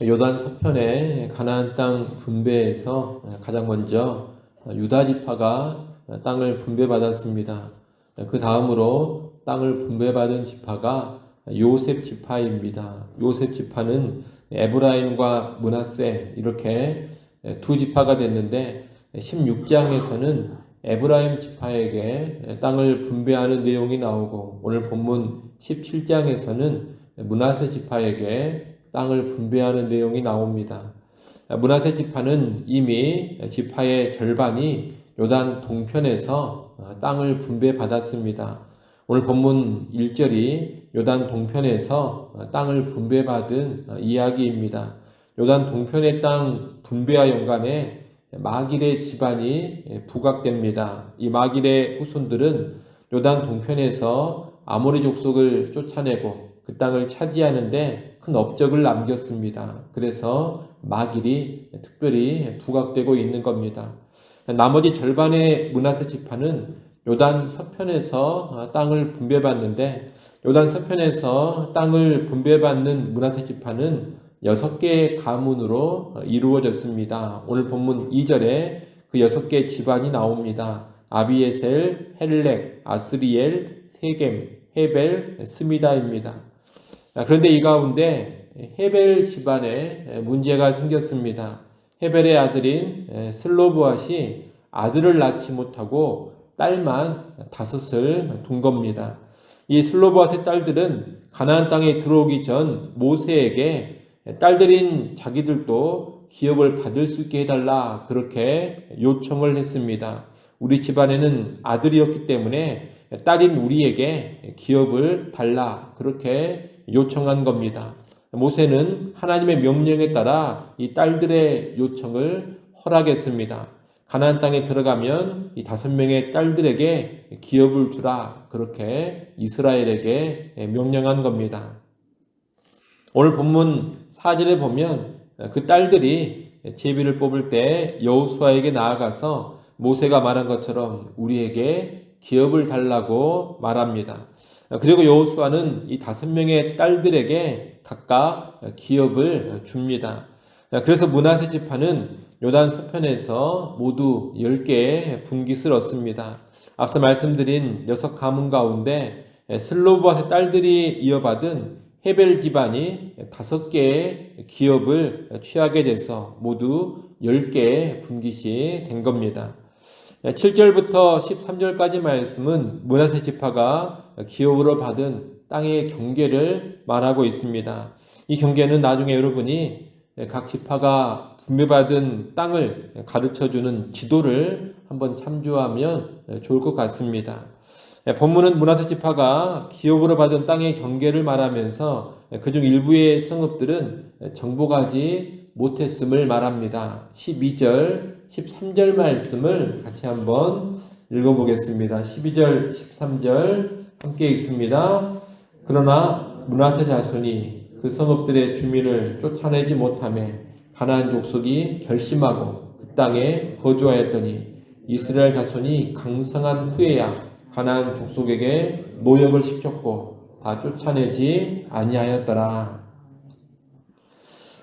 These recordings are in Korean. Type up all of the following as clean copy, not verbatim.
요단 서편의 가나안 땅 분배에서 가장 먼저 유다 지파가 땅을 분배받았습니다. 그 다음으로 땅을 분배받은 지파가 요셉 지파입니다. 요셉 지파는 에브라임과 므낫세 이렇게 두 지파가 됐는데 16장에서는 에브라임 지파에게 땅을 분배하는 내용이 나오고 오늘 본문 17장에서는 므낫세 지파에게 땅을 분배하는 내용이 나옵니다. 므낫세 지파는 이미 지파의 절반이 요단 동편에서 땅을 분배받았습니다. 오늘 본문 1절이 요단 동편에서 땅을 분배받은 이야기입니다. 요단 동편의 땅 분배와 연관해 마길의 집안이 부각됩니다. 이 마길의 후손들은 요단 동편에서 아모리 족속을 쫓아내고 그 땅을 차지하는데 큰 업적을 남겼습니다. 그래서 마길이 특별히 부각되고 있는 겁니다. 나머지 절반의 므낫세 지파는 요단 서편에서 땅을 분배받는데 요단 서편에서 땅을 분배받는 므낫세 지파는 6개의 가문으로 이루어졌습니다. 오늘 본문 2절에 그 6개의 집안이 나옵니다. 아비에셀, 헬렉, 아스리엘, 세겜, 헤벨, 스미다입니다. 그런데 이 가운데 헤벨 집안에 문제가 생겼습니다. 헤벨의 아들인 슬로브앗이 아들을 낳지 못하고 딸만 5을 둔 겁니다. 이 슬로브앗의 딸들은 가나안 땅에 들어오기 전 모세에게 딸들인 자기들도 기업을 받을 수 있게 해달라 그렇게 요청을 했습니다. 우리 집안에는 아들이었기 때문에 딸인 우리에게 기업을 달라 그렇게 요청한 겁니다. 모세는 하나님의 명령에 따라 이 딸들의 요청을 허락했습니다. 가나안 땅에 들어가면 이 5명의 딸들에게 기업을 주라 그렇게 이스라엘에게 명령한 겁니다. 오늘 본문 4절에 보면 그 딸들이 제비를 뽑을 때 여호수아에게 나아가서 모세가 말한 것처럼 우리에게 기업을 달라고 말합니다. 그리고 여호수아는 이 5명의 딸들에게 각각 기업을 줍니다. 그래서 므낫세 지파는 요단 서편에서 모두 10개의 분깃을 얻습니다. 앞서 말씀드린 6가문 가운데 슬로브앗의 딸들이 이어받은 헤벨 집안이 5개의 기업을 취하게 돼서 모두 10개의 분깃이 된 겁니다. 7절부터 13절까지 말씀은 므낫세 지파가 기업으로 받은 땅의 경계를 말하고 있습니다. 이 경계는 나중에 여러분이 각 지파가 분배받은 땅을 가르쳐주는 지도를 한번 참조하면 좋을 것 같습니다. 본문은 므낫세 지파가 기업으로 받은 땅의 경계를 말하면서 그중 일부의 성읍들은 정복하지 못했음을 말합니다. 12절, 13절 말씀을 같이 한번 읽어보겠습니다. 12절, 13절 함께 읽습니다. 그러나 므낫세 자손이 그 성읍들의 주민을 쫓아내지 못하며 가나안 족속이 결심하고 그 땅에 거주하였더니 이스라엘 자손이 강성한 후에야 가나안 족속에게 노역을 시켰고 다 쫓아내지 아니하였더라.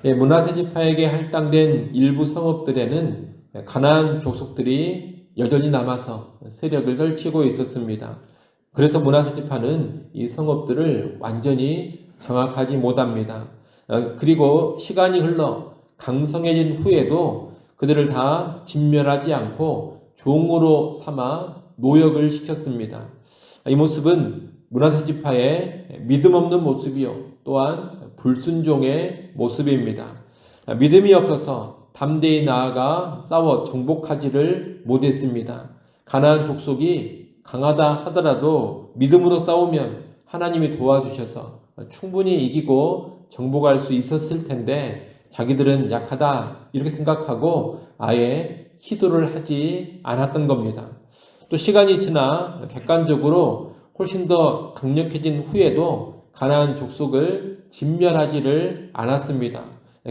므낫세 지파에게 할당된 일부 성읍들에는 가나안 족속들이 여전히 남아서 세력을 펼치고 있었습니다. 그래서 므낫세 지파는 이 성읍들을 완전히 장악하지 못합니다. 그리고 시간이 흘러 강성해진 후에도 그들을 다 진멸하지 않고 종으로 삼아 노역을 시켰습니다. 이 모습은 므낫세 지파의 믿음 없는 모습이요 또한 불순종의 모습입니다. 믿음이 없어서 담대히 나아가 싸워 정복하지를 못했습니다. 가나안 족속이 강하다 하더라도 믿음으로 싸우면 하나님이 도와주셔서 충분히 이기고 정복할 수 있었을 텐데 자기들은 약하다 이렇게 생각하고 아예 시도를 하지 않았던 겁니다. 또 시간이 지나 객관적으로 훨씬 더 강력해진 후에도 가나안 족속을 진멸하지를 않았습니다.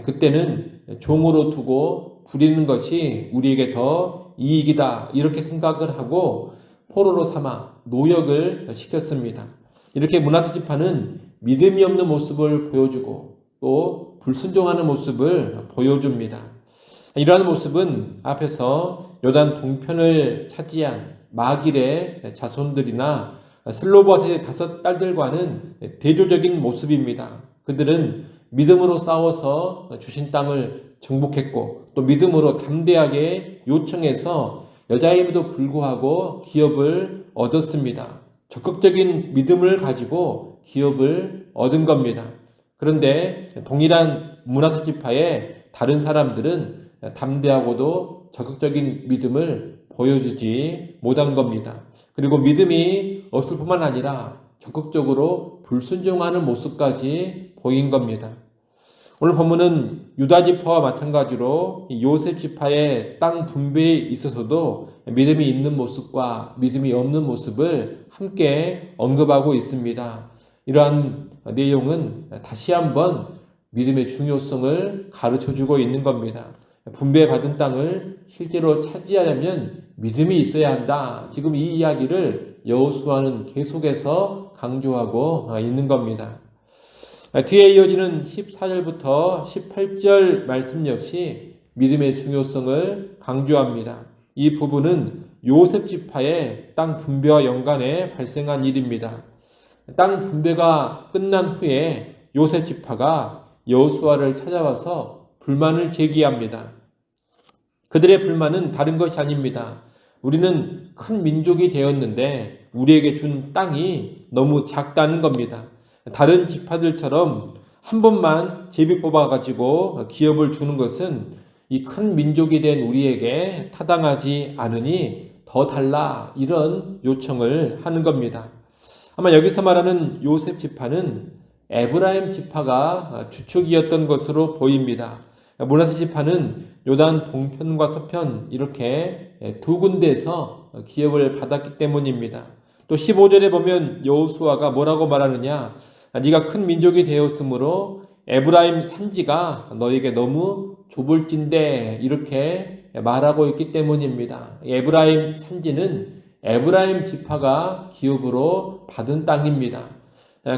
그때는 종으로 두고 부리는 것이 우리에게 더 이익이다 이렇게 생각을 하고 포로로 삼아 노역을 시켰습니다. 이렇게 므낫세 지파는 믿음이 없는 모습을 보여주고 또 불순종하는 모습을 보여줍니다. 이러한 모습은 앞에서 요단 동편을 차지한 마길의 자손들이나 슬로바셋의 5딸들과는 대조적인 모습입니다. 그들은 믿음으로 싸워서 주신 땅을 정복했고 또 믿음으로 담대하게 요청해서 여자임에도 불구하고 기업을 얻었습니다. 적극적인 믿음을 가지고 기업을 얻은 겁니다. 그런데 동일한 문하세 지파의 다른 사람들은 담대하고도 적극적인 믿음을 보여주지 못한 겁니다. 그리고 믿음이 없을 뿐만 아니라 적극적으로 불순종하는 모습까지 보인 겁니다. 오늘 본문은 유다 지파와 마찬가지로 요셉 지파의 땅 분배에 있어서도 믿음이 있는 모습과 믿음이 없는 모습을 함께 언급하고 있습니다. 이러한 내용은 다시 한번 믿음의 중요성을 가르쳐주고 있는 겁니다. 분배받은 땅을 실제로 차지하려면 믿음이 있어야 한다. 지금 이 이야기를 여호수아는 계속해서 강조하고 있는 겁니다. 뒤에 이어지는 14절부터 18절 말씀 역시 믿음의 중요성을 강조합니다. 이 부분은 요셉 지파의 땅 분배와 연관해 발생한 일입니다. 땅 분배가 끝난 후에 요셉 지파가 여호수아를 찾아와서 불만을 제기합니다. 그들의 불만은 다른 것이 아닙니다. 우리는 큰 민족이 되었는데 우리에게 준 땅이 너무 작다는 겁니다. 다른 지파들처럼 한 번만 제비 뽑아가지고 기업을 주는 것은 이 큰 민족이 된 우리에게 타당하지 않으니 더 달라, 이런 요청을 하는 겁니다. 아마 여기서 말하는 요셉 지파는 에브라임 지파가 주축이었던 것으로 보입니다. 문하세 지파는 요단 동편과 서편 이렇게 두 군데에서 기업을 받았기 때문입니다. 또 15절에 보면 여호수아가 뭐라고 말하느냐, 네가 큰 민족이 되었으므로 에브라임 산지가 너에게 너무 좁을진데, 이렇게 말하고 있기 때문입니다. 에브라임 산지는 에브라임 지파가 기업으로 받은 땅입니다.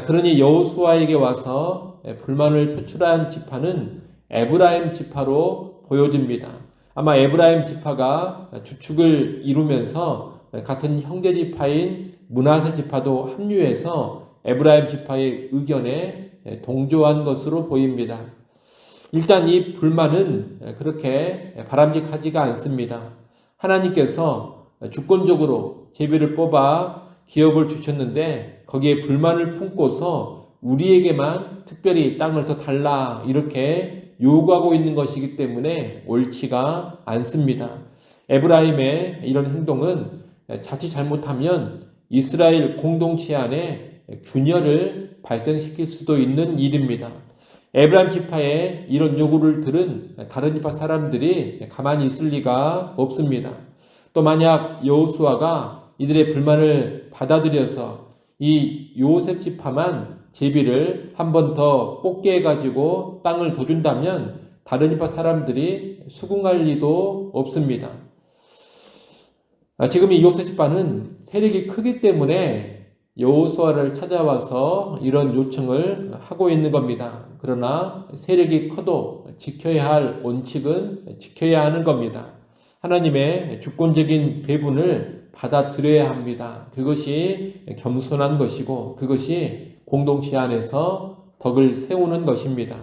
그러니 여호수아에게 와서 불만을 표출한 지파는 에브라임 지파로 보여집니다. 아마 에브라임 지파가 주축을 이루면서 같은 형제 지파인 문하세 지파도 합류해서 에브라임 지파의 의견에 동조한 것으로 보입니다. 일단 이 불만은 그렇게 바람직하지가 않습니다. 하나님께서 주권적으로 제비를 뽑아 기업을 주셨는데 거기에 불만을 품고서 우리에게만 특별히 땅을 더 달라, 이렇게 요구하고 있는 것이기 때문에 옳지가 않습니다. 에브라임의 이런 행동은 자칫 잘못하면 이스라엘 공동체 안에 균열을 발생시킬 수도 있는 일입니다. 에브라임 지파의 이런 요구를 들은 다른 지파 사람들이 가만히 있을 리가 없습니다. 또 만약 여호수아가 이들의 불만을 받아들여서 이 요셉 지파만 제비를 한 번 더 뽑게 해가지고 땅을 더 준다면 다른 지파 사람들이 수긍할 리도 없습니다. 지금 이 요셉 지파는 세력이 크기 때문에 여호수아를 찾아와서 이런 요청을 하고 있는 겁니다. 그러나 세력이 커도 지켜야 할 원칙은 지켜야 하는 겁니다. 하나님의 주권적인 배분을 받아들여야 합니다. 그것이 겸손한 것이고 그것이 공동체 안에서 덕을 세우는 것입니다.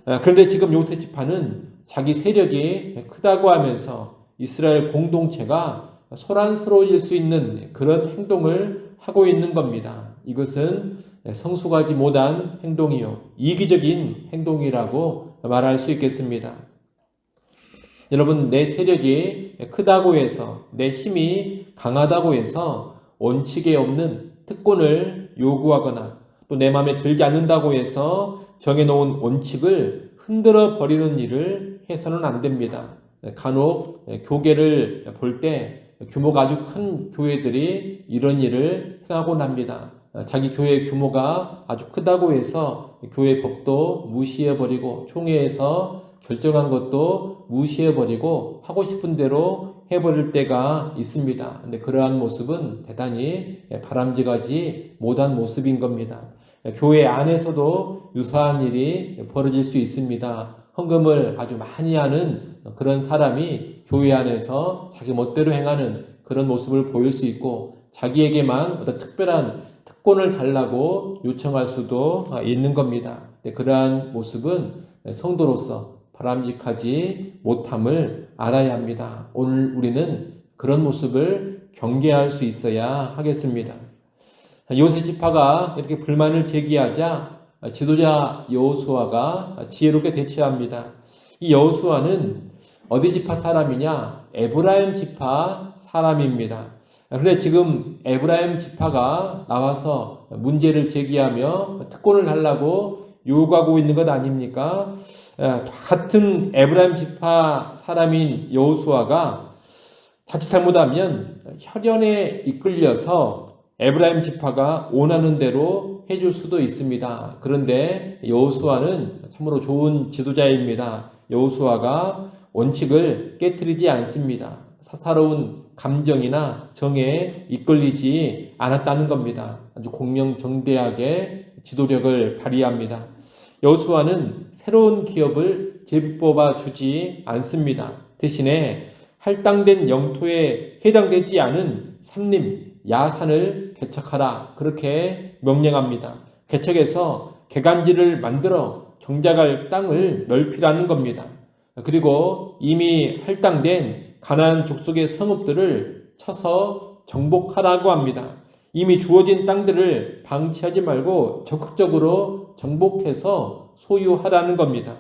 그런데 지금 요셉 지파는 자기 세력이 크다고 하면서 이스라엘 공동체가 소란스러워질 수 있는 그런 행동을 하고 있는 겁니다. 이것은 성숙하지 못한 행동이요, 이기적인 행동이라고 말할 수 있겠습니다. 여러분, 내 세력이 크다고 해서, 내 힘이 강하다고 해서 원칙에 없는 특권을 요구하거나 또 내 마음에 들지 않는다고 해서 정해놓은 원칙을 흔들어 버리는 일을 해서는 안 됩니다. 간혹 교계를 볼 때 규모가 아주 큰 교회들이 이런 일을 행하곤 합니다. 자기 교회 규모가 아주 크다고 해서 교회 법도 무시해버리고 총회에서 결정한 것도 무시해버리고 하고 싶은 대로 해버릴 때가 있습니다. 근데 그러한 모습은 대단히 바람직하지 못한 모습인 겁니다. 교회 안에서도 유사한 일이 벌어질 수 있습니다. 헌금을 아주 많이 하는 그런 사람이 교회 안에서 자기 멋대로 행하는 그런 모습을 보일 수 있고, 자기에게만 어떤 특별한 특권을 달라고 요청할 수도 있는 겁니다. 그러한 모습은 성도로서 바람직하지 못함을 알아야 합니다. 오늘 우리는 그런 모습을 경계할 수 있어야 하겠습니다. 요셉 지파가 이렇게 불만을 제기하자 지도자 여호수아가 지혜롭게 대처합니다. 이 여호수아는 어디 지파 사람이냐? 에브라임 지파 사람입니다. 그런데 지금 에브라임 지파가 나와서 문제를 제기하며 특권을 달라고 요구하고 있는 것 아닙니까? 같은 에브라임 지파 사람인 여호수아가 자칫 잘못하면 혈연에 이끌려서 에브라임 지파가 원하는 대로 해줄 수도 있습니다. 그런데 여호수아는 참으로 좋은 지도자입니다. 여호수아가 원칙을 깨트리지 않습니다. 사사로운 감정이나 정에 이끌리지 않았다는 겁니다. 아주 공명정대하게 지도력을 발휘합니다. 여호수아는 새로운 기업을 제비뽑아 주지 않습니다. 대신에 할당된 영토에 해당되지 않은 산림, 야산을 개척하라, 그렇게 명령합니다. 개척해서 개간지를 만들어 경작할 땅을 넓히라는 겁니다. 그리고 이미 할당된 가나안 족속의 성읍들을 쳐서 정복하라고 합니다. 이미 주어진 땅들을 방치하지 말고 적극적으로 정복해서 소유하라는 겁니다.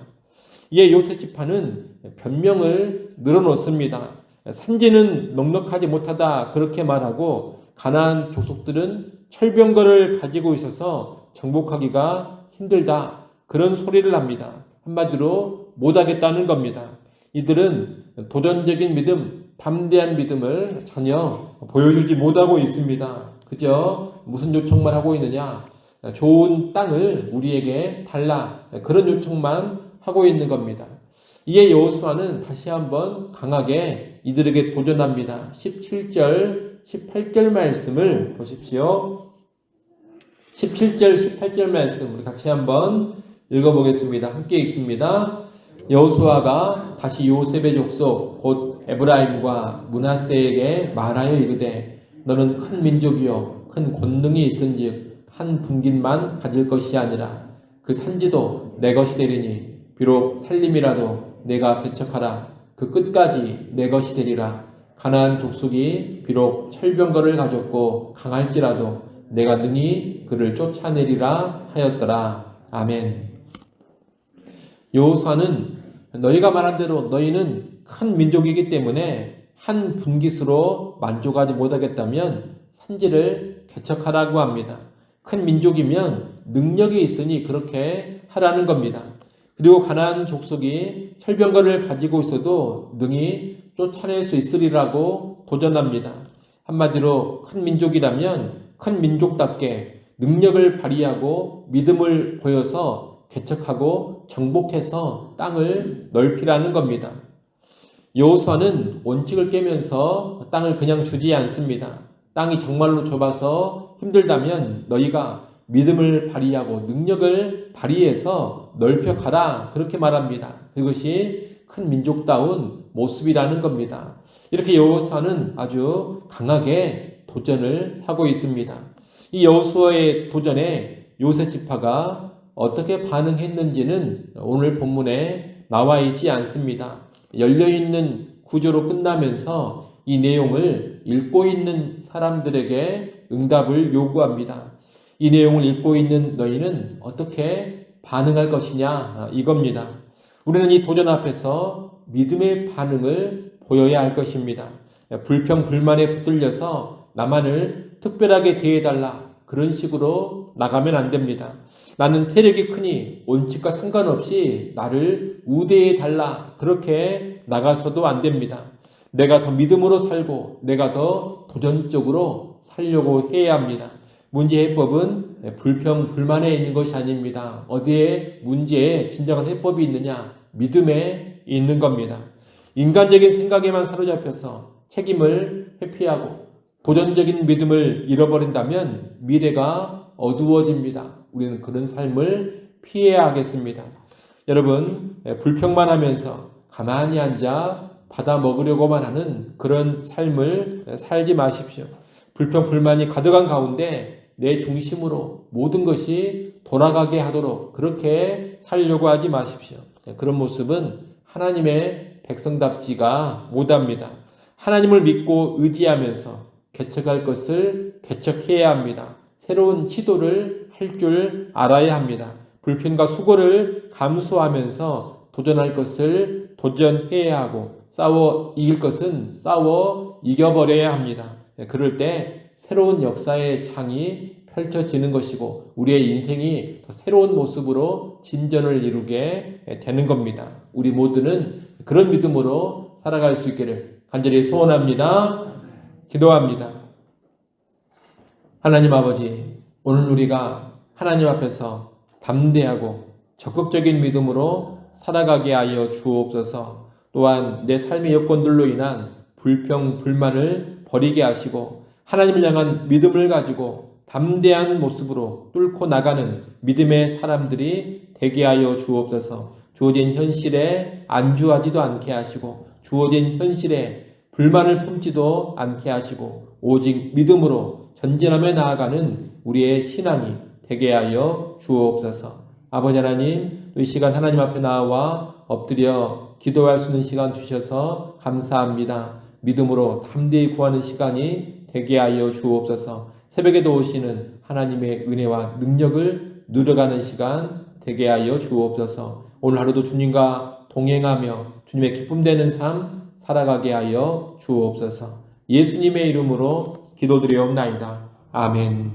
이에 요셉 지파는 변명을 늘어놓습니다. 산지는 넉넉하지 못하다, 그렇게 말하고 가나안 족속들은 철병거를 가지고 있어서 정복하기가 힘들다, 그런 소리를 합니다. 한마디로 못하겠다는 겁니다. 이들은 도전적인 믿음, 담대한 믿음을 전혀 보여주지 못하고 있습니다. 그저 무슨 요청만 하고 있느냐? 좋은 땅을 우리에게 달라, 그런 요청만 하고 있는 겁니다. 이에 여호수아는 다시 한번 강하게 이들에게 도전합니다. 17절, 18절 말씀을 보십시오. 17절, 18절 말씀 우리 같이 한번 읽어보겠습니다. 함께 읽습니다. 여호수아가 다시 요셉의 족속 곧 에브라임과 므낫세에게 말하여 이르되 너는 큰 민족이요 큰 권능이 있은즉 한 분깃만 가질 것이 아니라 그 산지도 내 것이 되리니 비록 살림이라도 내가 개척하라 그 끝까지 내 것이 되리라. 가나안 족속이 비록 철병거를 가졌고 강할지라도 내가 능히 그를 쫓아내리라 하였더라. 아멘. 여호수아는 너희가 말한 대로 너희는 큰 민족이기 때문에 한 분깃으로 만족하지 못하겠다면 산지를 개척하라고 합니다. 큰 민족이면 능력이 있으니 그렇게 하라는 겁니다. 그리고 가나안 족속이 철병거를 가지고 있어도 능히 쫓아낼 수 있으리라고 도전합니다. 한마디로 큰 민족이라면 큰 민족답게 능력을 발휘하고 믿음을 보여서 개척하고 정복해서 땅을 넓히라는 겁니다. 여호수아는 원칙을 깨면서 땅을 그냥 주지 않습니다. 땅이 정말로 좁아서 힘들다면 너희가 믿음을 발휘하고 능력을 발휘해서 넓혀가라, 그렇게 말합니다. 그것이 큰 민족다운 모습이라는 겁니다. 이렇게 여호수아는 아주 강하게 도전을 하고 있습니다. 이 여호수아의 도전에 요셉 지파가 어떻게 반응했는지는 오늘 본문에 나와 있지 않습니다. 열려있는 구조로 끝나면서 이 내용을 읽고 있는 사람들에게 응답을 요구합니다. 이 내용을 읽고 있는 너희는 어떻게 반응할 것이냐, 이겁니다. 우리는 이 도전 앞에서 믿음의 반응을 보여야 할 것입니다. 불평, 불만에 붙들려서 나만을 특별하게 대해달라, 그런 식으로 나가면 안 됩니다. 나는 세력이 크니 원칙과 상관없이 나를 우대해달라, 그렇게 나가서도 안 됩니다. 내가 더 믿음으로 살고 내가 더 도전적으로 살려고 해야 합니다. 문제 해법은 불평, 불만에 있는 것이 아닙니다. 어디에 문제에 진정한 해법이 있느냐? 믿음에 있는 겁니다. 인간적인 생각에만 사로잡혀서 책임을 회피하고 도전적인 믿음을 잃어버린다면 미래가 어두워집니다. 우리는 그런 삶을 피해야 하겠습니다. 여러분, 불평만 하면서 가만히 앉아 받아 먹으려고만 하는 그런 삶을 살지 마십시오. 불평, 불만이 가득한 가운데 내 중심으로 모든 것이 돌아가게 하도록 그렇게 살려고 하지 마십시오. 그런 모습은 하나님의 백성답지가 못합니다. 하나님을 믿고 의지하면서 개척할 것을 개척해야 합니다. 새로운 시도를 할 줄 알아야 합니다. 불평과 수고를 감수하면서 도전할 것을 도전해야 하고 싸워 이길 것은 싸워 이겨버려야 합니다. 그럴 때 새로운 역사의 창이 펼쳐지는 것이고 우리의 인생이 더 새로운 모습으로 진전을 이루게 되는 겁니다. 우리 모두는 그런 믿음으로 살아갈 수 있기를 간절히 소원합니다. 기도합니다. 하나님 아버지, 오늘 우리가 하나님 앞에서 담대하고 적극적인 믿음으로 살아가게 하여 주옵소서. 또한 내 삶의 여건들로 인한 불평, 불만을 버리게 하시고 하나님을 향한 믿음을 가지고 담대한 모습으로 뚫고 나가는 믿음의 사람들이 되게 하여 주옵소서. 주어진 현실에 안주하지도 않게 하시고 주어진 현실에 불만을 품지도 않게 하시고 오직 믿음으로 전진하며 나아가는 우리의 신앙이 되게 하여 주옵소서. 아버지 하나님, 이 시간 하나님 앞에 나와 엎드려 기도할 수 있는 시간 주셔서 감사합니다. 믿음으로 담대히 구하는 시간이 되게 하여 주옵소서. 새벽에도 오시는 하나님의 은혜와 능력을 누려가는 시간 되게 하여 주옵소서. 오늘 하루도 주님과 동행하며 주님의 기쁨 되는 삶 살아가게 하여 주옵소서. 예수님의 이름으로 기도드리옵나이다. 아멘.